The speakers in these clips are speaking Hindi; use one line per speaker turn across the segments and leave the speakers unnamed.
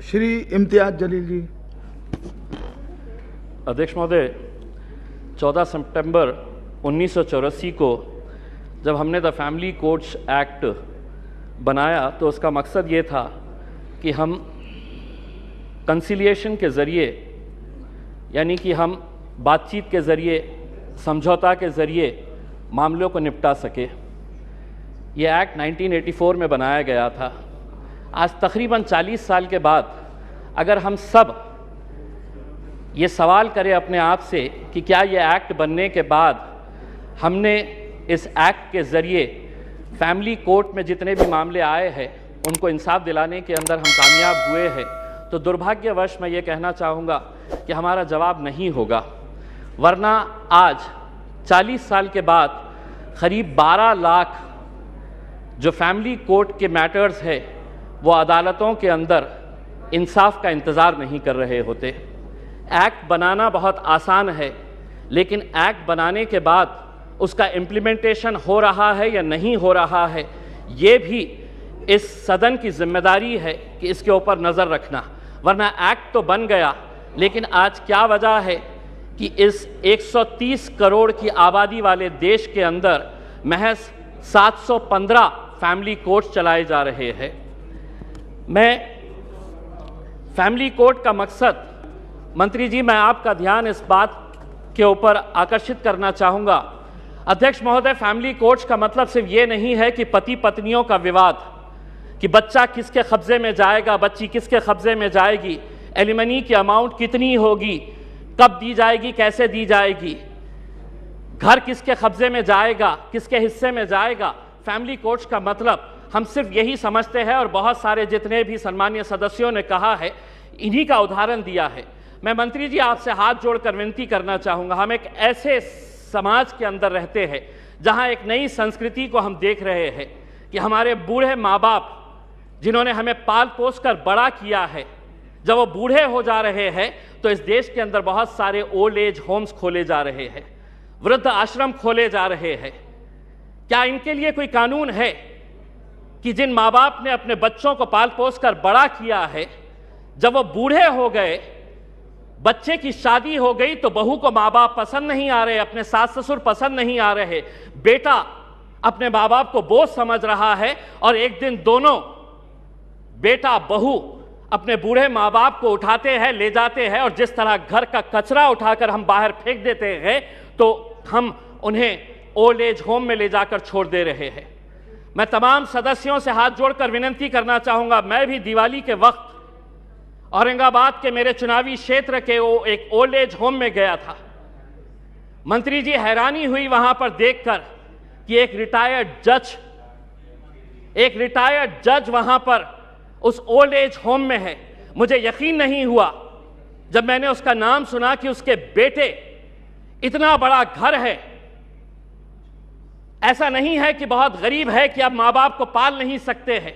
श्री इम्तियाज जलील जी।
अध्यक्ष महोदय, 14 सितंबर 1984 को जब हमने द फैमिली कोर्ट्स एक्ट बनाया तो उसका मकसद ये था कि हम कंसिलिएशन के ज़रिए, यानी कि हम बातचीत के ज़रिए, समझौता के ज़रिए मामलों को निपटा सके। ये एक्ट 1984 में बनाया गया था। आज तकरीबन 40 साल के बाद अगर हम सब ये सवाल करें अपने आप से कि क्या ये एक्ट बनने के बाद हमने इस एक्ट के ज़रिए फैमिली कोर्ट में जितने भी मामले आए हैं उनको इंसाफ दिलाने के अंदर हम कामयाब हुए हैं, तो दुर्भाग्यवश मैं ये कहना चाहूँगा कि हमारा जवाब नहीं होगा। वरना आज 40 साल के बाद करीब 12 लाख जो फैमिली कोर्ट के मैटर्स है वो अदालतों के अंदर इंसाफ का इंतज़ार नहीं कर रहे होते। एक्ट बनाना बहुत आसान है, लेकिन एक्ट बनाने के बाद उसका इम्प्लीमेंटेशन हो रहा है या नहीं हो रहा है, ये भी इस सदन की जिम्मेदारी है कि इसके ऊपर नज़र रखना। वरना एक्ट तो बन गया, लेकिन आज क्या वजह है कि इस 130 करोड़ की आबादी वाले देश के अंदर महज 715 फैमिली कोर्ट चलाए जा रहे हैं। मैं फैमिली कोर्ट का मकसद, मंत्री जी, मैं आपका ध्यान इस बात के ऊपर आकर्षित करना चाहूँगा। अध्यक्ष महोदय, फैमिली कोर्ट्स का मतलब सिर्फ ये नहीं है कि पति पत्नियों का विवाद, कि बच्चा किसके कब्जे में जाएगा, बच्ची किसके कब्जे में जाएगी, एलिमनी की अमाउंट कितनी होगी, कब दी जाएगी, कैसे दी जाएगी, घर किसके कब्जे में जाएगा, किसके हिस्से में जाएगा। फैमिली कोर्ट्स का मतलब हम सिर्फ यही समझते हैं, और बहुत सारे जितने भी सम्मानीय सदस्यों ने कहा है, इन्हीं का उदाहरण दिया है। मैं मंत्री जी आपसे हाथ जोड़कर विनती करना चाहूँगा, हम एक ऐसे समाज के अंदर रहते हैं जहाँ एक नई संस्कृति को हम देख रहे हैं कि हमारे बूढ़े माँ बाप जिन्होंने हमें पाल पोस कर बड़ा किया है, जब वो बूढ़े हो जा रहे हैं तो इस देश के अंदर बहुत सारे ओल्ड एज होम्स खोले जा रहे हैं, वृद्ध आश्रम खोले जा रहे हैं। क्या इनके लिए कोई कानून है कि जिन माँ बाप ने अपने बच्चों को पाल पोस कर बड़ा किया है, जब वो बूढ़े हो गए, बच्चे की शादी हो गई, तो बहू को माँ बाप पसंद नहीं आ रहे, अपने सास ससुर पसंद नहीं आ रहे, बेटा अपने माँ बाप को बोझ समझ रहा है, और एक दिन दोनों बेटा बहू अपने बूढ़े माँ बाप को उठाते हैं, ले जाते हैं, और जिस तरह घर का कचरा उठाकर हम बाहर फेंक देते हैं, तो हम उन्हें ओल्ड एज होम में ले जाकर छोड़ दे रहे हैं। मैं तमाम सदस्यों से हाथ जोड़कर विनती करना चाहूँगा, मैं भी दिवाली के वक्त औरंगाबाद के मेरे चुनावी क्षेत्र के वो एक ओल्ड एज होम में गया था। मंत्री जी, हैरानी हुई वहां पर देखकर कि एक रिटायर्ड जज वहां पर उस ओल्ड एज होम में है। मुझे यकीन नहीं हुआ जब मैंने उसका नाम सुना कि उसके बेटे, इतना बड़ा घर है, ऐसा नहीं है कि बहुत गरीब है कि आप माँ बाप को पाल नहीं सकते हैं,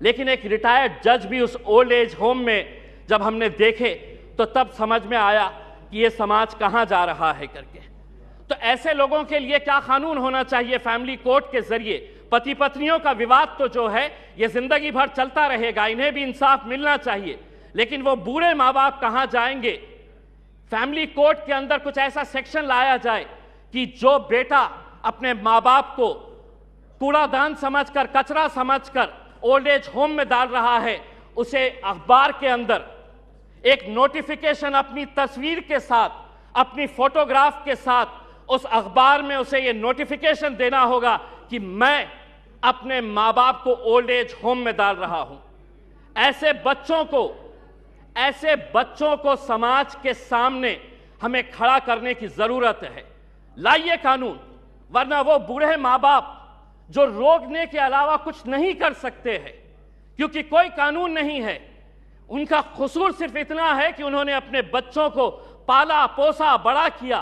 लेकिन एक रिटायर्ड जज भी उस ओल्ड एज होम में जब हमने देखे तो तब समझ में आया कि ये समाज कहाँ जा रहा है करके। तो ऐसे लोगों के लिए क्या कानून होना चाहिए फैमिली कोर्ट के जरिए? पति पत्नियों का विवाद तो जो है ये जिंदगी भर चलता रहेगा, इन्हें भी इंसाफ मिलना चाहिए, लेकिन वो बूढ़े माँ बाप कहाँ जाएंगे? फैमिली कोर्ट के अंदर कुछ ऐसा सेक्शन लाया जाए कि जो बेटा अपने माँ बाप को कूड़ादान समझकर, कचरा समझकर ओल्ड एज होम में डाल रहा है, उसे अखबार के अंदर एक नोटिफिकेशन अपनी तस्वीर के साथ, अपनी फोटोग्राफ के साथ उस अखबार में उसे ये नोटिफिकेशन देना होगा कि मैं अपने माँ बाप को ओल्ड एज होम में डाल रहा हूं। ऐसे बच्चों को समाज के सामने हमें खड़ा करने की जरूरत है। लाइए कानून, वरना वो बूढ़े माँ बाप जो रोकने के अलावा कुछ नहीं कर सकते हैं, क्योंकि कोई कानून नहीं है, उनका कसूर सिर्फ इतना है कि उन्होंने अपने बच्चों को पाला पोसा बड़ा किया।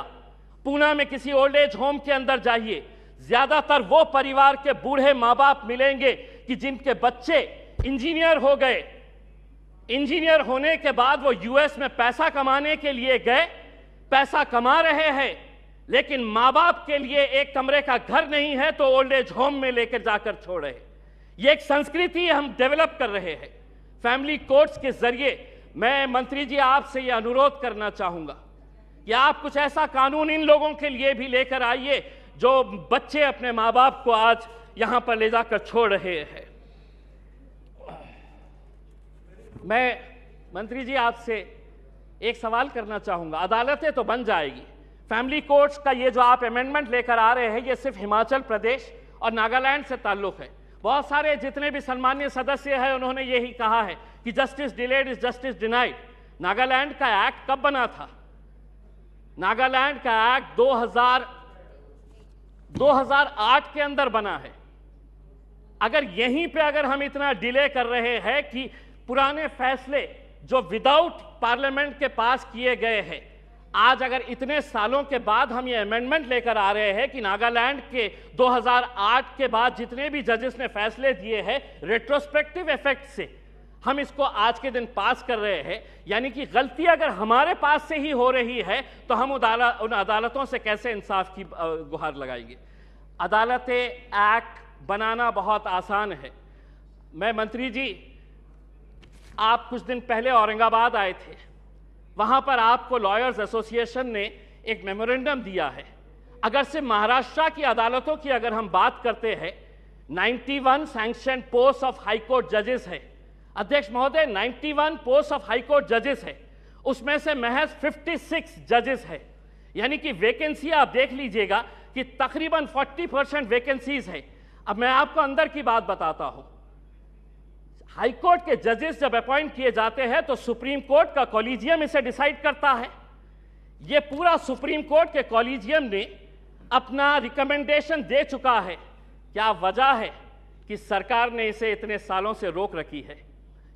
पूना में किसी ओल्ड एज होम के अंदर जाइए, ज्यादातर वो परिवार के बूढ़े माँ बाप मिलेंगे कि जिनके बच्चे इंजीनियर हो गए, इंजीनियर होने के बाद वो यूएस में पैसा कमाने के लिए गए, पैसा कमा रहे हैं, लेकिन माँ बाप के लिए एक कमरे का घर नहीं है तो ओल्ड एज होम में लेकर जाकर छोड़ रहे। ये एक संस्कृति हम डेवलप कर रहे हैं। फैमिली कोर्ट्स के जरिए मैं मंत्री जी आपसे यह अनुरोध करना चाहूंगा कि आप कुछ ऐसा कानून इन लोगों के लिए भी लेकर आइए जो बच्चे अपने माँ बाप को आज यहां पर ले जाकर छोड़ रहे हैं। मैं मंत्री जी आपसे एक सवाल करना चाहूंगा, अदालतें तो बन जाएगी, फैमिली कोर्ट्स का ये जो आप अमेंडमेंट लेकर आ रहे हैं ये सिर्फ हिमाचल प्रदेश और नागालैंड से ताल्लुक है। बहुत सारे जितने भी सम्मानीय सदस्य हैं उन्होंने यही कहा है कि justice delayed is justice denied. Nagaland का एक्ट कब बना था? नागालैंड का एक्ट 2008 के अंदर बना है। अगर यहीं पे अगर हम इतना डिले कर रहे हैं कि पुराने फैसले जो विदाउट पार्लियामेंट के पास किए गए हैं, आज अगर इतने सालों के बाद हम ये अमेंडमेंट लेकर आ रहे हैं कि नागालैंड के 2008 के बाद जितने भी जजेस ने फैसले दिए हैं रेट्रोस्पेक्टिव इफेक्ट से हम इसको आज के दिन पास कर रहे हैं, यानी कि गलती अगर हमारे पास से ही हो रही है तो हम उन अदालतों से कैसे इंसाफ की गुहार लगाएंगे? अदालतें एक्ट बनाना बहुत आसान है। मैं मंत्री जी, आप कुछ दिन पहले औरंगाबाद आए थे, वहां पर आपको लॉयर्स एसोसिएशन ने एक मेमोरेंडम दिया है। अगर से महाराष्ट्र की अदालतों की अगर हम बात करते हैं, 91 sanction post of high court जजेस है। अध्यक्ष महोदय, 91 पोस्ट ऑफ हाई कोर्ट जजेस है, उसमें से महज 56 जजेस है, यानी कि वैकेंसी आप देख लीजिएगा कि तकरीबन 40% वैकेंसीज है। अब मैं आपको अंदर की बात बताता हूं, हाई कोर्ट के जजेस जब अपॉइंट किए जाते हैं तो सुप्रीम कोर्ट का कॉलेजियम इसे डिसाइड करता है। यह पूरा सुप्रीम कोर्ट के कॉलेजियम ने अपना रिकमेंडेशन दे चुका है। क्या वजह है कि सरकार ने इसे इतने सालों से रोक रखी है?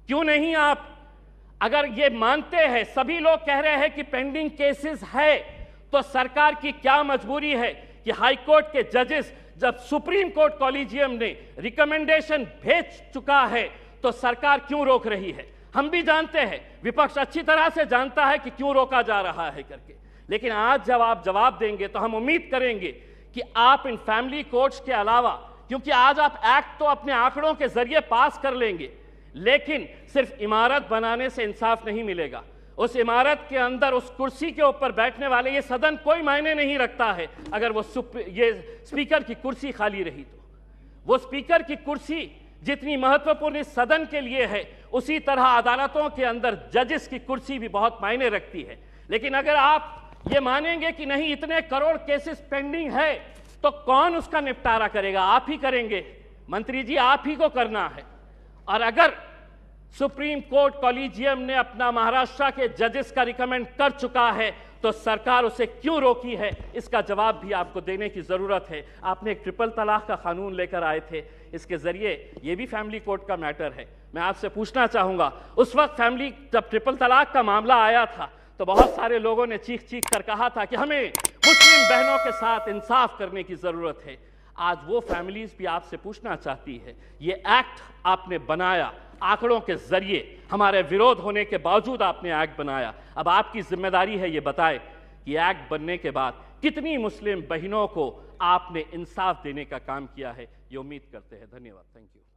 क्यों नहीं आप, अगर ये मानते हैं, सभी लोग कह रहे हैं कि पेंडिंग केसेस है, तो सरकार की क्या मजबूरी है कि हाई कोर्ट के जजेस जब सुप्रीम कोर्ट कॉलेजियम ने रिकमेंडेशन भेज चुका है तो सरकार क्यों रोक रही है? हम भी जानते हैं, विपक्ष अच्छी तरह से जानता है कि क्यों रोका जा रहा है करके, लेकिन आज जब आप जवाब देंगे तो हम उम्मीद करेंगे कि आप इन फैमिली कोर्ट्स के अलावा, क्योंकि आज आप एक्ट तो अपने आंकड़ों के जरिए पास कर लेंगे, लेकिन सिर्फ इमारत बनाने से इंसाफ नहीं मिलेगा। उस इमारत के अंदर उस कुर्सी के ऊपर बैठने वाले, ये सदन कोई मायने नहीं रखता है अगर वो ये स्पीकर की कुर्सी खाली रही तो। वो स्पीकर की कुर्सी जितनी महत्वपूर्ण इस सदन के लिए है, उसी तरह अदालतों के अंदर जजेस की कुर्सी भी बहुत मायने रखती है। लेकिन अगर आप ये मानेंगे कि नहीं, इतने करोड़ केसेस पेंडिंग है, तो कौन उसका निपटारा करेगा? आप ही करेंगे मंत्री जी, आप ही को करना है। और अगर सुप्रीम कोर्ट कॉलेजियम ने अपना महाराष्ट्र के जजेस का रिकमेंड कर चुका है तो सरकार उसे क्यों रोकी है, इसका जवाब भी आपको देने की जरूरत है। आपने एक ट्रिपल तलाक का कानून लेकर आए थे, इसके जरिए ये भी फैमिली कोर्ट का मैटर है। मैं आपसे पूछना चाहूंगा, उस वक्त जब ट्रिपल तलाक का मामला आया था तो बहुत सारे लोगों ने चीख चीख कर कहा था कि हमें मुस्लिम बहनों के साथ इंसाफ करने की जरूरत है। आज वो फैमिलीज भी आपसे पूछना चाहती है, ये एक्ट आपने बनाया आंकड़ों के जरिए, हमारे विरोध होने के बावजूद आपने एक्ट बनाया। अब आपकी जिम्मेदारी है ये बताए कि एक्ट बनने के बाद कितनी मुस्लिम बहनों को आपने इंसाफ देने का काम किया है। ये उम्मीद करते हैं। धन्यवाद। Thank you.